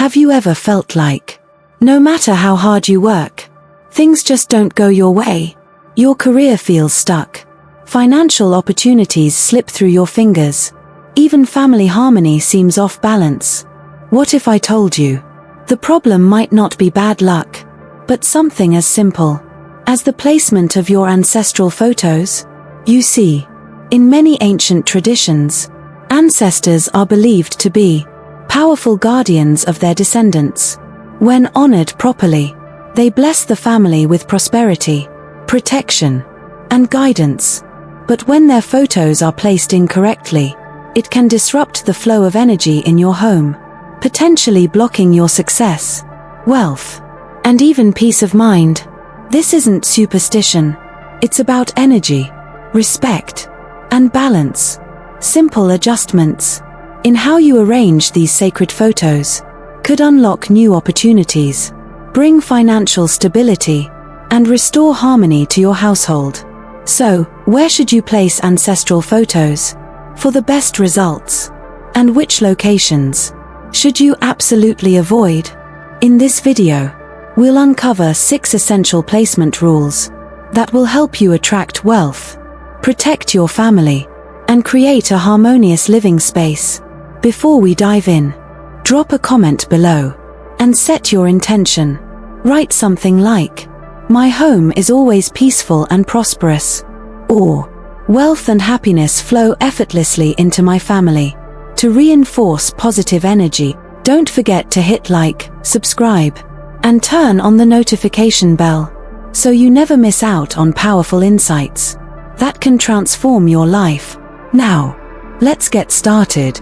Have you ever felt like, no matter how hard you work, things just don't go your way? Your career feels stuck. Financial opportunities slip through your fingers. Even family harmony seems off balance. What if I told you? The problem might not be bad luck, but something as simple as the placement of your ancestral photos. You see, in many ancient traditions, ancestors are believed to be powerful guardians of their descendants. When honored properly, they bless the family with prosperity, protection, and guidance. But when their photos are placed incorrectly, it can disrupt the flow of energy in your home, potentially blocking your success, wealth, and even peace of mind. This isn't superstition. It's about energy, respect, and balance. Simple adjustments in how you arrange these sacred photos could unlock new opportunities, bring financial stability, and restore harmony to your household. So, where should you place ancestral photos for the best results? And which locations should you absolutely avoid? In this video, we'll uncover 6 essential placement rules that will help you attract wealth, protect your family, and create a harmonious living space. Before we dive in, drop a comment below and set your intention. Write something like, "My home is always peaceful and prosperous," or "Wealth and happiness flow effortlessly into my family." To reinforce positive energy, don't forget to hit like, subscribe, and turn on the notification bell so you never miss out on powerful insights that can transform your life. Now, let's get started.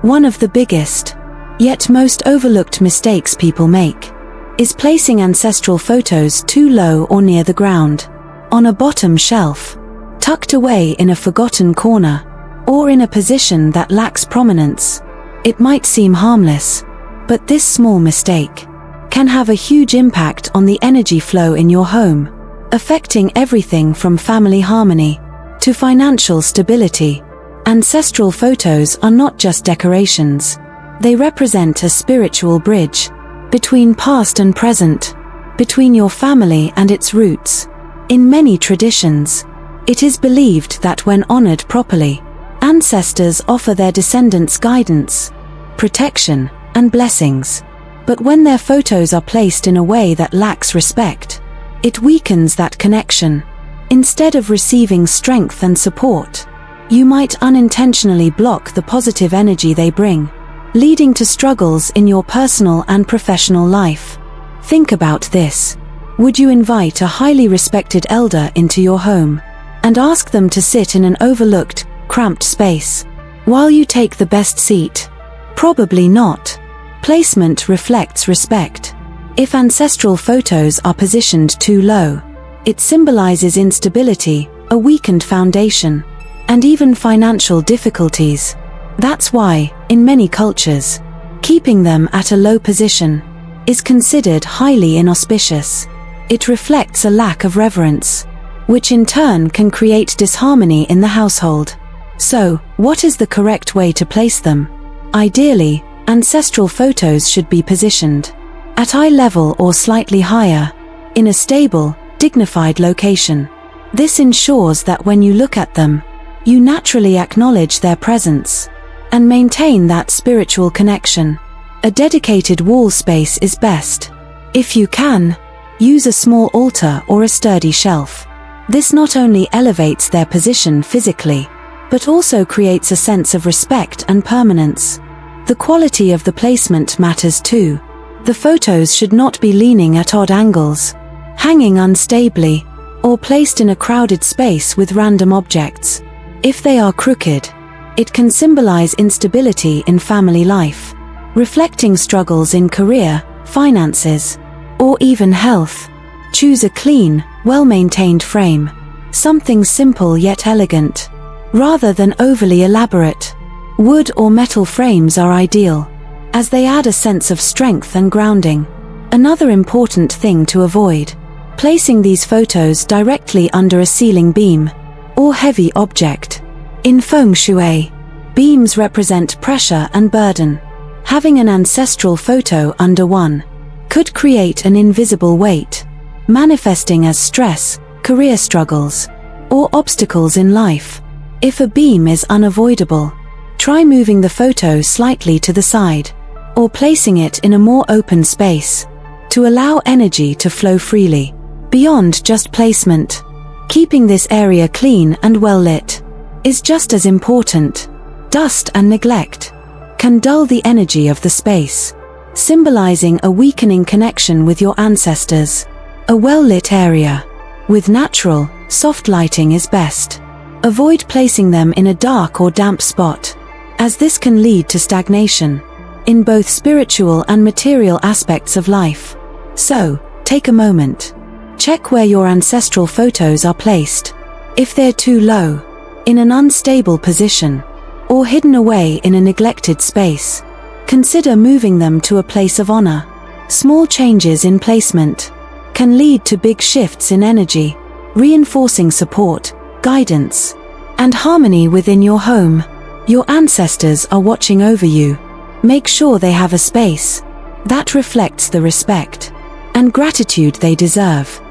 One of the biggest, yet most overlooked mistakes people make is placing ancestral photos too low or near the ground, on a bottom shelf, tucked away in a forgotten corner, or in a position that lacks prominence. It might seem harmless, but this small mistake can have a huge impact on the energy flow in your home, affecting everything from family harmony to financial stability. Ancestral photos are not just decorations. They represent a spiritual bridge between past and present, between your family and its roots. In many traditions, it is believed that when honored properly, ancestors offer their descendants guidance, protection, and blessings. But when their photos are placed in a way that lacks respect, it weakens that connection. Instead of receiving strength and support, you might unintentionally block the positive energy they bring, leading to struggles in your personal and professional life. Think about this. Would you invite a highly respected elder into your home and ask them to sit in an overlooked, cramped space while you take the best seat? Probably not. Placement reflects respect. If ancestral photos are positioned too low, it symbolizes instability, a weakened foundation, and even financial difficulties. That's why, in many cultures, keeping them at a low position is considered highly inauspicious. It reflects a lack of reverence, which in turn can create disharmony in the household. So, what is the correct way to place them? Ideally, ancestral photos should be positioned at eye level or slightly higher, in a stable, dignified location. This ensures that when you look at them, you naturally acknowledge their presence and maintain that spiritual connection. A dedicated wall space is best. If you can, use a small altar or a sturdy shelf. This not only elevates their position physically, but also creates a sense of respect and permanence. The quality of the placement matters too. The photos should not be leaning at odd angles, hanging unstably, or placed in a crowded space with random objects. If they are crooked, it can symbolize instability in family life, reflecting struggles in career, finances, or even health. Choose a clean, well-maintained frame, something simple yet elegant, rather than overly elaborate. Wood or metal frames are ideal, as they add a sense of strength and grounding. Another important thing to avoid: placing these photos directly under a ceiling beam or heavy object. In feng shui, beams represent pressure and burden. Having an ancestral photo under one could create an invisible weight, manifesting as stress, career struggles, or obstacles in life. If a beam is unavoidable, try moving the photo slightly to the side, or placing it in a more open space, to allow energy to flow freely. Beyond just placement, keeping this area clean and well lit is just as important. Dust and neglect can dull the energy of the space, symbolizing a weakening connection with your ancestors. A well-lit area with natural, soft lighting is best. Avoid placing them in a dark or damp spot, as this can lead to stagnation in both spiritual and material aspects of life. So, take a moment. Check where your ancestral photos are placed. If they're too low, in an unstable position, or hidden away in a neglected space, consider moving them to a place of honor. Small changes in placement can lead to big shifts in energy, reinforcing support, guidance, and harmony within your home. Your ancestors are watching over you. Make sure they have a space that reflects the respect and gratitude they deserve.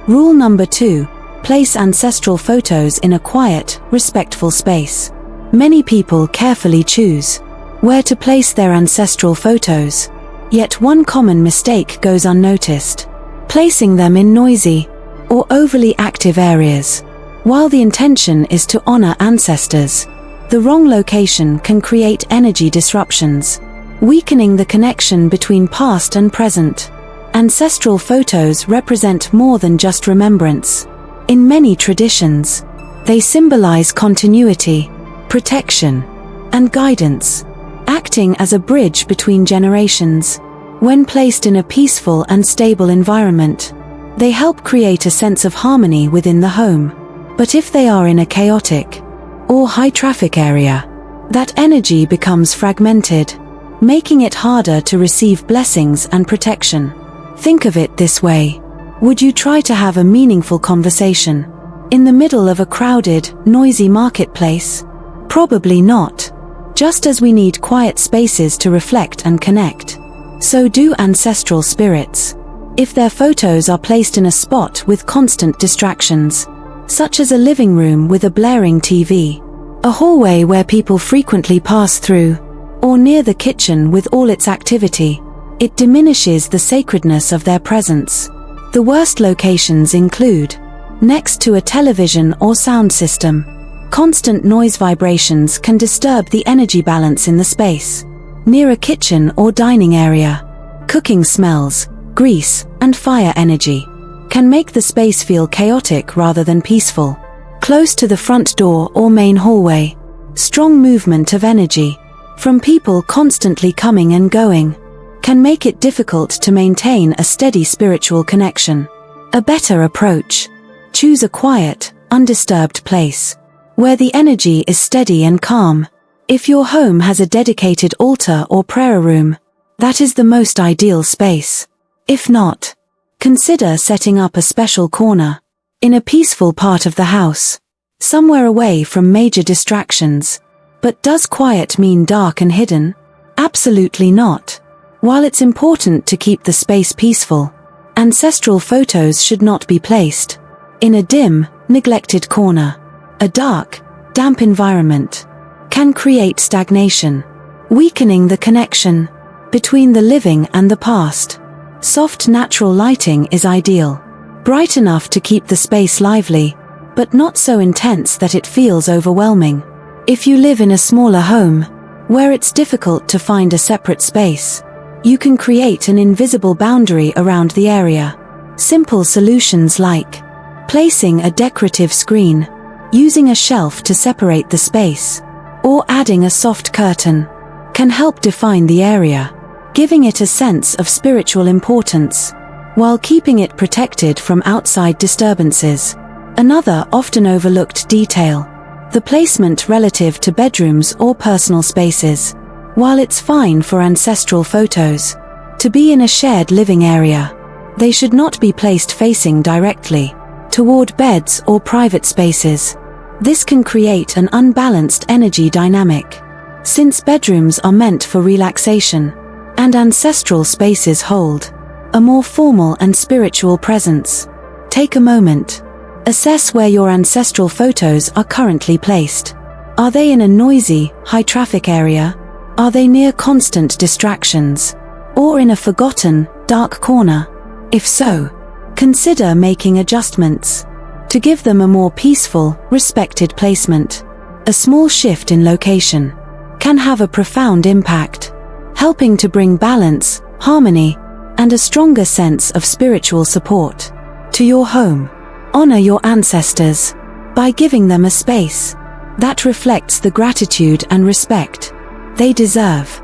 Rule number 2. Place ancestral photos in a quiet, respectful space. Many people carefully choose where to place their ancestral photos, yet one common mistake goes unnoticed: placing them in noisy or overly active areas. While the intention is to honor ancestors, the wrong location can create energy disruptions, weakening the connection between past and present. Ancestral photos represent more than just remembrance. In many traditions, they symbolize continuity, protection, and guidance, acting as a bridge between generations. When placed in a peaceful and stable environment, they help create a sense of harmony within the home. But if they are in a chaotic or high-traffic area, that energy becomes fragmented, making it harder to receive blessings and protection. Think of it this way. Would you try to have a meaningful conversation in the middle of a crowded, noisy marketplace? Probably not. Just as we need quiet spaces to reflect and connect, so do ancestral spirits. If their photos are placed in a spot with constant distractions, such as a living room with a blaring TV, a hallway where people frequently pass through, or near the kitchen with all its activity, it diminishes the sacredness of their presence. The worst locations include next to a television or sound system. Constant noise vibrations can disturb the energy balance in the space. Near a kitchen or dining area, cooking smells, grease, and fire energy can make the space feel chaotic rather than peaceful. Close to the front door or main hallway, strong movement of energy from people constantly coming and going can make it difficult to maintain a steady spiritual connection. A better approach: choose a quiet, undisturbed place where the energy is steady and calm. If your home has a dedicated altar or prayer room, that is the most ideal space. If not, consider setting up a special corner in a peaceful part of the house, somewhere away from major distractions. But does quiet mean dark and hidden? Absolutely not. While it's important to keep the space peaceful, ancestral photos should not be placed in a dim, neglected corner. A dark, damp environment can create stagnation, weakening the connection between the living and the past. Soft natural lighting is ideal, bright enough to keep the space lively, but not so intense that it feels overwhelming. If you live in a smaller home, where it's difficult to find a separate space, you can create an invisible boundary around the area. Simple solutions like placing a decorative screen, using a shelf to separate the space, or adding a soft curtain can help define the area, giving it a sense of spiritual importance, while keeping it protected from outside disturbances. Another often overlooked detail: the placement relative to bedrooms or personal spaces. While it's fine for ancestral photos to be in a shared living area, they should not be placed facing directly toward beds or private spaces. This can create an unbalanced energy dynamic. since bedrooms are meant for relaxation, and ancestral spaces hold a more formal and spiritual presence. Take a moment. Assess where your ancestral photos are currently placed. Are they in a noisy, high-traffic area? Are they near constant distractions? Or in a forgotten, dark corner? If so, consider making adjustments to give them a more peaceful, respected placement. A small shift in location can have a profound impact, helping to bring balance, harmony, and a stronger sense of spiritual support to your home. Honor your ancestors by giving them a space that reflects the gratitude and respect they deserve.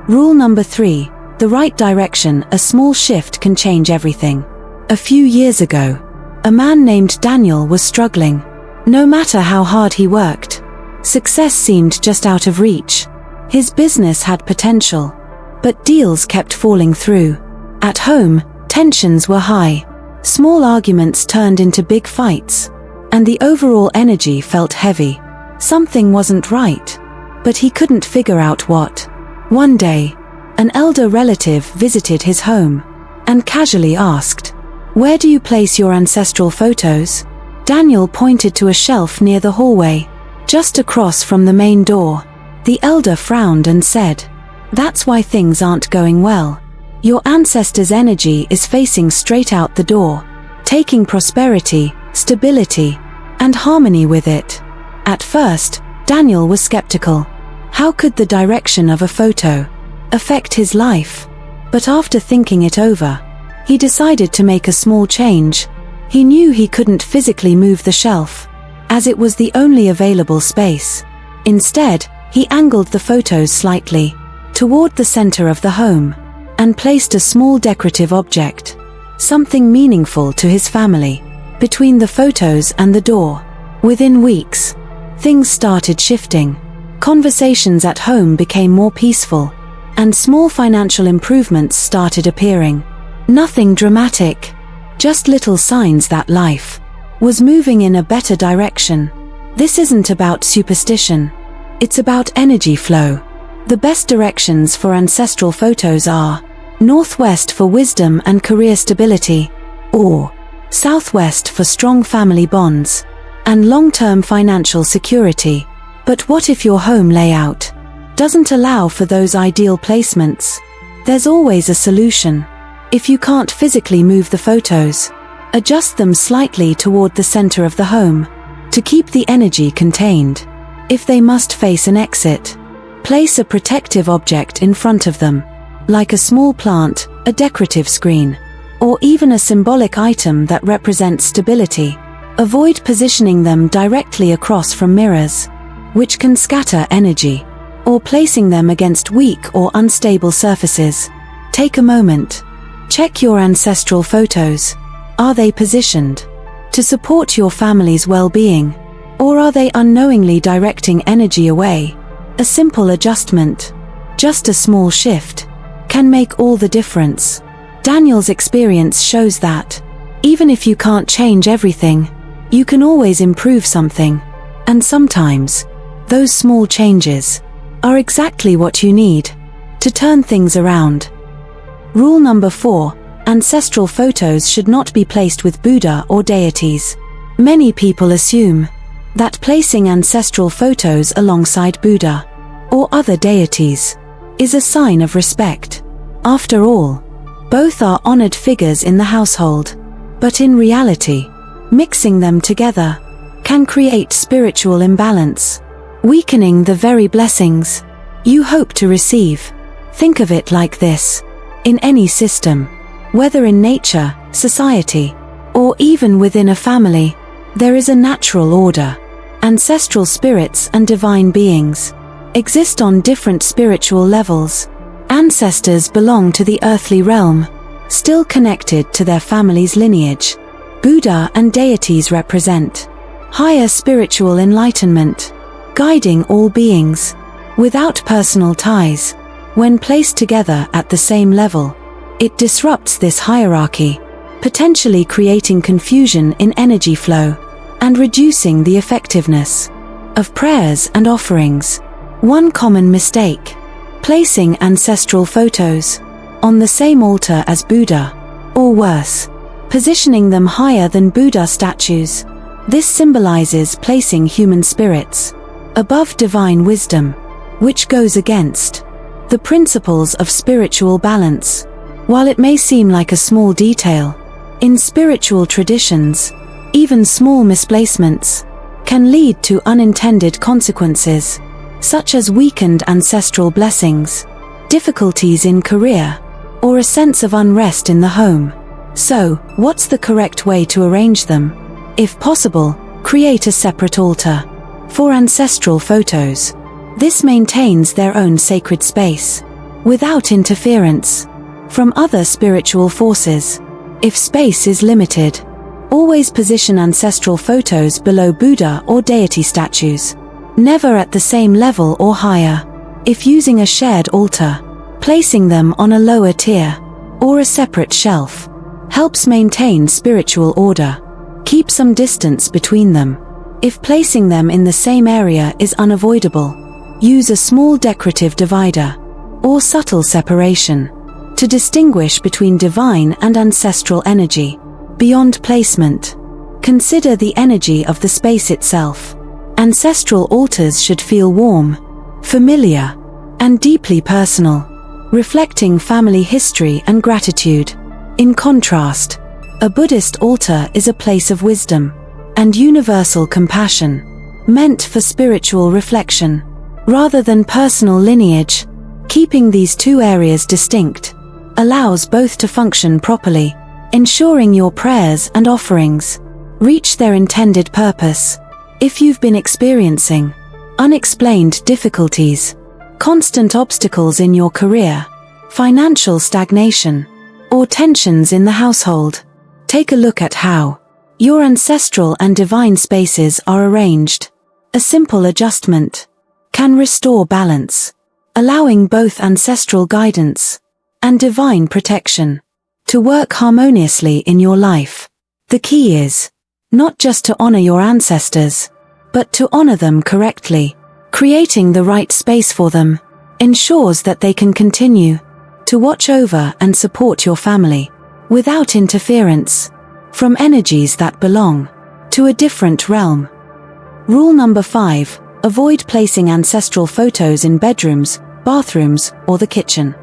Rule number 3, the right direction. A small shift can change everything. A few years ago, a man named Daniel was struggling. No matter how hard he worked, success seemed just out of reach. His business had potential, but deals kept falling through. At home, tensions were high. Small arguments turned into big fights, and the overall energy felt heavy. Something wasn't right, but he couldn't figure out what. One day, an elder relative visited his home and casually asked, "Where do you place your ancestral photos?" Daniel pointed to a shelf near the hallway, just across from the main door. The elder frowned and said, "That's why things aren't going well. Your ancestors' energy is facing straight out the door, taking prosperity, stability, and harmony with it." At first, Daniel was skeptical. How could the direction of a photo affect his life? But after thinking it over, he decided to make a small change. He knew he couldn't physically move the shelf, as it was the only available space. Instead, he angled the photos slightly toward the center of the home and placed a small decorative object, something meaningful to his family, between the photos and the door. Within weeks, things started shifting. Conversations at home became more peaceful, and small financial improvements started appearing. Nothing dramatic, just little signs that life was moving in a better direction. This isn't about superstition. It's about energy flow. The best directions for ancestral photos are northwest for wisdom and career stability, or southwest for strong family bonds and long-term financial security. But what if your home layout doesn't allow for those ideal placements? There's always a solution. If you can't physically move the photos, adjust them slightly toward the center of the home to keep the energy contained. If they must face an exit, place a protective object in front of them, like a small plant, a decorative screen, or even a symbolic item that represents stability. Avoid positioning them directly across from mirrors, which can scatter energy, or placing them against weak or unstable surfaces. Take a moment. Check your ancestral photos. Are they positioned to support your family's well-being, or are they unknowingly directing energy away? A simple adjustment, just a small shift, can make all the difference. Daniel's experience shows that even if you can't change everything, you can always improve something. And sometimes, those small changes are exactly what you need to turn things around. Rule number 4, ancestral photos should not be placed with Buddha or deities. Many people assume that placing ancestral photos alongside Buddha or other deities is a sign of respect. After all, both are honored figures in the household. But in reality, mixing them together can create spiritual imbalance, weakening the very blessings you hope to receive. Think of it like this. In any system, whether in nature, society, or even within a family, there is a natural order. Ancestral spirits and divine beings exist on different spiritual levels. Ancestors belong to the earthly realm, still connected to their family's lineage. Buddha and deities represent higher spiritual enlightenment, guiding all beings without personal ties. When placed together at the same level, it disrupts this hierarchy, potentially creating confusion in energy flow and reducing the effectiveness of prayers and offerings. One common mistake: placing ancestral photos on the same altar as Buddha, or worse, positioning them higher than Buddha statues. This symbolizes placing human spirits above divine wisdom, which goes against the principles of spiritual balance. While it may seem like a small detail, in spiritual traditions, even small misplacements can lead to unintended consequences, such as weakened ancestral blessings, difficulties in career, or a sense of unrest in the home. So, what's the correct way to arrange them? If possible, create a separate altar for ancestral photos. This maintains their own sacred space, without interference from other spiritual forces. If space is limited, always position ancestral photos below Buddha or deity statues, never at the same level or higher. If using a shared altar, placing them on a lower tier or a separate shelf helps maintain spiritual order. Keep some distance between them. If placing them in the same area is unavoidable, use a small decorative divider or subtle separation to distinguish between divine and ancestral energy. Beyond placement, consider the energy of the space itself. Ancestral altars should feel warm, familiar, and deeply personal, reflecting family history and gratitude. In contrast, a Buddhist altar is a place of wisdom and universal compassion, meant for spiritual reflection, rather than personal lineage. Keeping these two areas distinct allows both to function properly, ensuring your prayers and offerings reach their intended purpose. If you've been experiencing unexplained difficulties, constant obstacles in your career, financial stagnation, or tensions in the household, take a look at how your ancestral and divine spaces are arranged. A simple adjustment can restore balance, allowing both ancestral guidance and divine protection to work harmoniously in your life. The key is not just to honor your ancestors, but to honor them correctly. Creating the right space for them ensures that they can continue to watch over and support your family without interference from energies that belong to a different realm. Rule number 5: avoid placing ancestral photos in bedrooms, bathrooms, or the kitchen.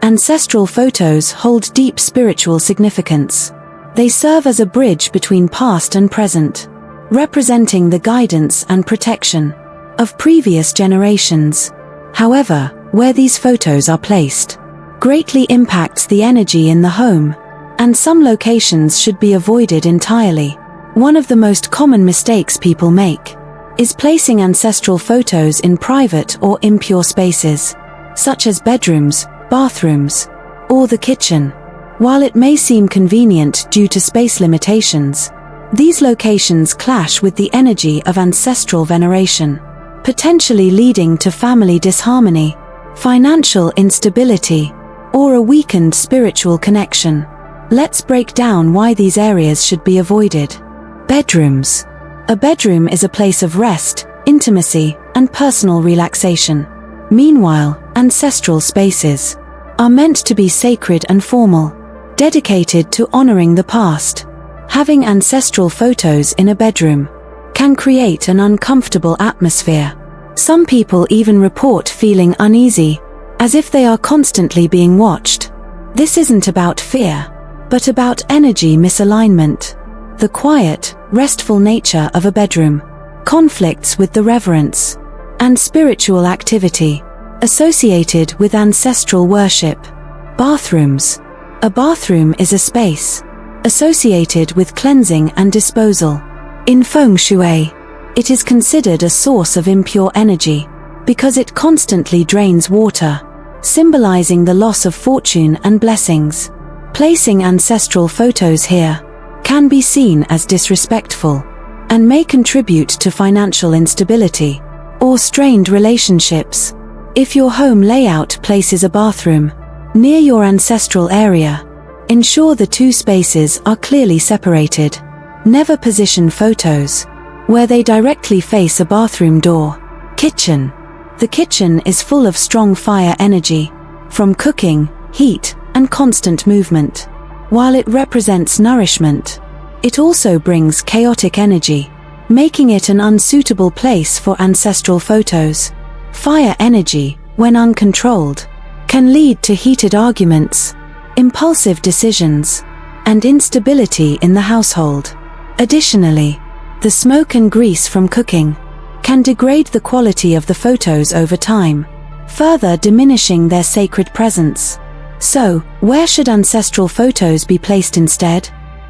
Ancestral photos hold deep spiritual significance. They serve as a bridge between past and present, representing the guidance and protection of previous generations. However, where these photos are placed greatly impacts the energy in the home, and some locations should be avoided entirely. One of the most common mistakes people make is placing ancestral photos in private or impure spaces, such as bedrooms, bathrooms, or the kitchen. While it may seem convenient due to space limitations, these locations clash with the energy of ancestral veneration, potentially leading to family disharmony, financial instability, or a weakened spiritual connection. Let's break down why these areas should be avoided. Bedrooms. A bedroom is a place of rest, intimacy, and personal relaxation. Meanwhile, ancestral spaces are meant to be sacred and formal, dedicated to honoring the past. Having ancestral photos in a bedroom can create an uncomfortable atmosphere. Some people even report feeling uneasy, as if they are constantly being watched. This isn't about fear, but about energy misalignment. The quiet, restful nature of a bedroom conflicts with the reverence and spiritual activity associated with ancestral worship. Bathrooms. A bathroom is a space associated with cleansing and disposal. In feng shui, it is considered a source of impure energy because it constantly drains water, symbolizing the loss of fortune and blessings. Placing ancestral photos here can be seen as disrespectful and may contribute to financial instability or strained relationships. If your home layout places a bathroom near your ancestral area, ensure the two spaces are clearly separated. Never position photos where they directly face a bathroom door. Kitchen. The kitchen is full of strong fire energy, from cooking, heat, and constant movement. While it represents nourishment, it also brings chaotic energy, making it an unsuitable place for ancestral photos. Fire energy, when uncontrolled, can lead to heated arguments, impulsive decisions, and instability in the household. Additionally, the smoke and grease from cooking can degrade the quality of the photos over time, further diminishing their sacred presence. So, where should ancestral photos be placed instead?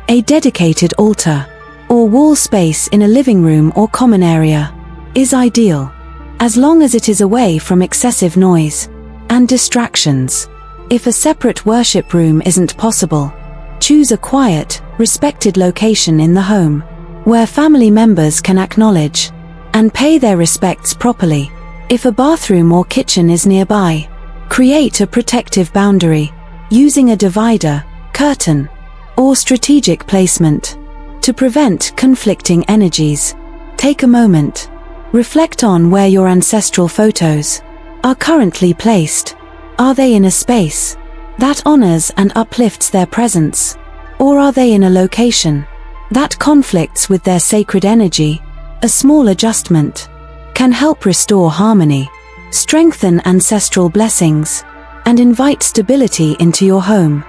A dedicated altar or wall space in a living room or common area is ideal, as long as it is away from excessive noise and distractions. If a separate worship room isn't possible, choose a quiet, respected location in the home, where family members can acknowledge and pay their respects properly. If a bathroom or kitchen is nearby, create a protective boundary, using a divider, curtain, or strategic placement to prevent conflicting energies. Take a moment. Reflect on where your ancestral photos are currently placed. Are they in a space that honors and uplifts their presence? Or are they in a location that conflicts with their sacred energy? A small adjustment can help restore harmony, strengthen ancestral blessings, and invite stability into your home.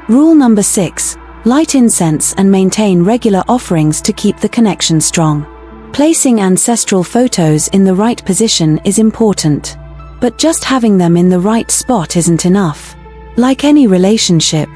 Rule number 6. Light incense and maintain regular offerings to keep the connection strong. Placing ancestral photos in the right position is important, but just having them in the right spot isn't enough. Like any relationship,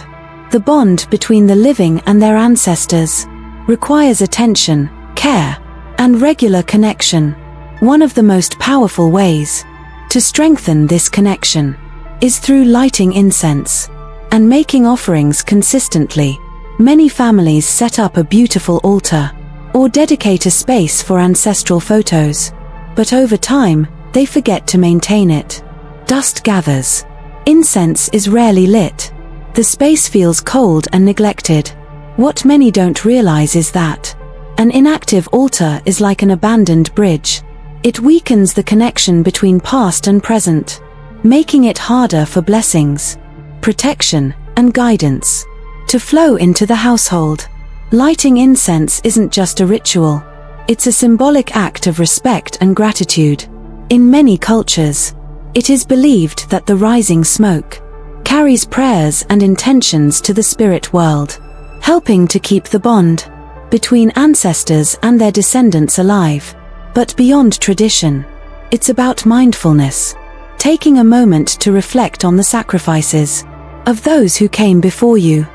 the bond between the living and their ancestors requires attention, care, and regular connection. One of the most powerful ways to strengthen this connection is through lighting incense and making offerings consistently. Many families set up a beautiful altar or dedicate a space for ancestral photos, but over time, they forget to maintain it. Dust gathers. Incense is rarely lit. The space feels cold and neglected. What many don't realize is that an inactive altar is like an abandoned bridge. It weakens the connection between past and present, making it harder for blessings, protection, and guidance to flow into the household. Lighting incense isn't just a ritual, it's a symbolic act of respect and gratitude. In many cultures, it is believed that the rising smoke carries prayers and intentions to the spirit world, helping to keep the bond between ancestors and their descendants alive. But beyond tradition, it's about mindfulness, taking a moment to reflect on the sacrifices of those who came before you,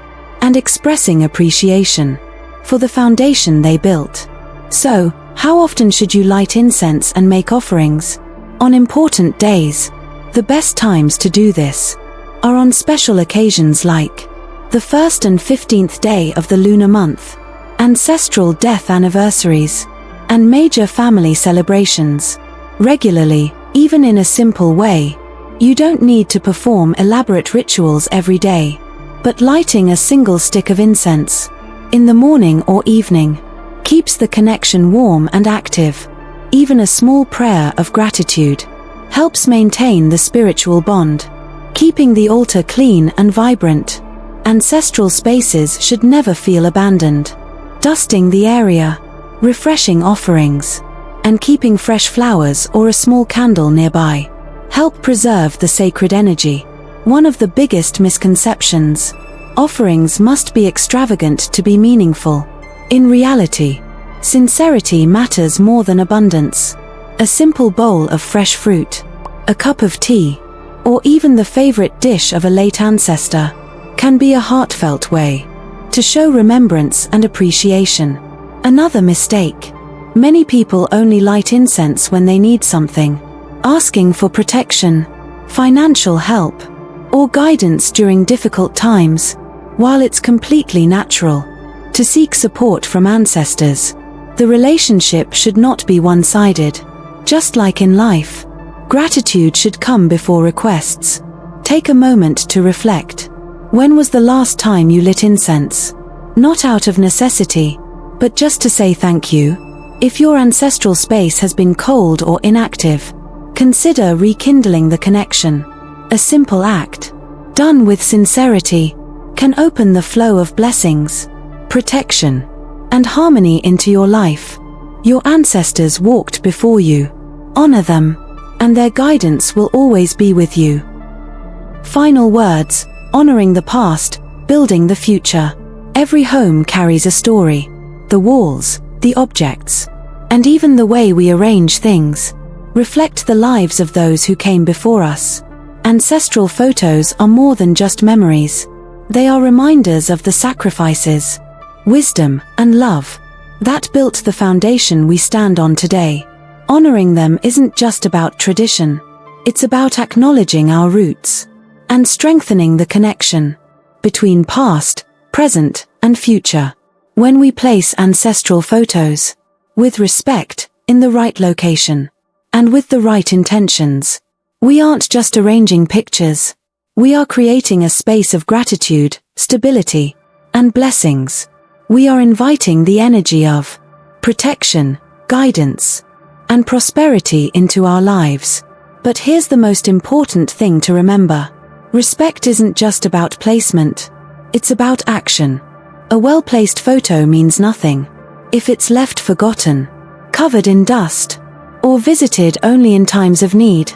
and expressing appreciation for the foundation they built. So, how often should you light incense and make offerings? On important days. The best times to do this are on special occasions like the 1st and 15th day of the lunar month, ancestral death anniversaries, and major family celebrations. Regularly, even in a simple way. You don't need to perform elaborate rituals every day, but lighting a single stick of incense in the morning or evening keeps the connection warm and active. Even a small prayer of gratitude helps maintain the spiritual bond, keeping the altar clean and vibrant. Ancestral spaces should never feel abandoned. Dusting the area, refreshing offerings, and keeping fresh flowers or a small candle nearby help preserve the sacred energy. One of the biggest misconceptions: offerings must be extravagant to be meaningful. In reality, sincerity matters more than abundance. A simple bowl of fresh fruit, a cup of tea, or even the favorite dish of a late ancestor can be a heartfelt way to show remembrance and appreciation. Another mistake: many people only light incense when they need something, asking for protection, financial help, or guidance during difficult times. While it's completely natural to seek support from ancestors, the relationship should not be one-sided. Just like in life, gratitude should come before requests. Take a moment to reflect. When was the last time you lit incense? Not out of necessity, but just to say thank you. If your ancestral space has been cold or inactive, Consider rekindling the connection. A simple act, done with sincerity, can open the flow of blessings, protection, and harmony into your life. Your ancestors walked before you. Honor them, and their guidance will always be with you. Final words: honoring the past, building the future. Every home carries a story. The walls, the objects, and even the way we arrange things reflect the lives of those who came before us. Ancestral photos are more than just memories. They are reminders of the sacrifices, wisdom, and love that built the foundation we stand on today. Honoring them isn't just about tradition. It's about acknowledging our roots and strengthening the connection between past, present, and future. When we place ancestral photos with respect, in the right location, and with the right intentions, we aren't just arranging pictures. We are creating a space of gratitude, stability, and blessings. We are inviting the energy of protection, guidance, and prosperity into our lives. But here's the most important thing to remember. Respect isn't just about placement. It's about action. A well-placed photo means nothing if it's left forgotten, covered in dust, or visited only in times of need.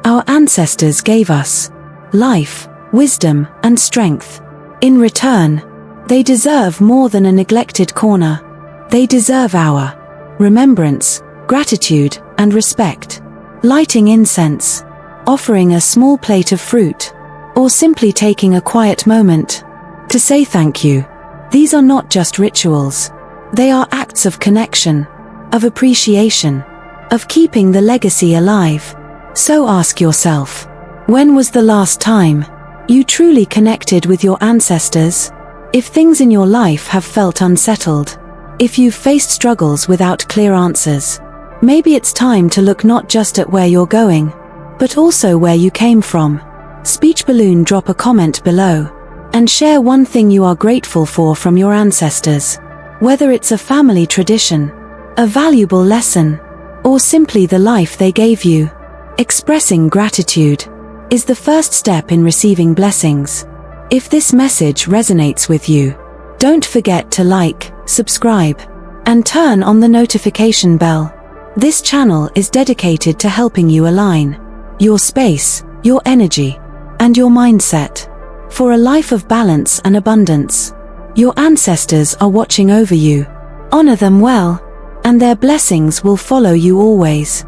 Our ancestors gave us life, wisdom, and strength. In return, they deserve more than a neglected corner. They deserve our remembrance, gratitude, and respect. Lighting incense, offering a small plate of fruit, or simply taking a quiet moment to say thank you. These are not just rituals. They are acts of connection, of appreciation, of keeping the legacy alive. So ask yourself, when was the last time you truly connected with your ancestors? If things in your life have felt unsettled, if you've faced struggles without clear answers, maybe it's time to look not just at where you're going, but also where you came from. Speech balloon, drop a comment below and share one thing you are grateful for from your ancestors. Whether it's a family tradition, a valuable lesson, or simply the life they gave you. Expressing gratitude is the first step in receiving blessings. If this message resonates with you, don't forget to like, subscribe, and turn on the notification bell. This channel is dedicated to helping you align your space, your energy, and your mindset for a life of balance and abundance. Your ancestors are watching over you. Honor them well, and their blessings will follow you always.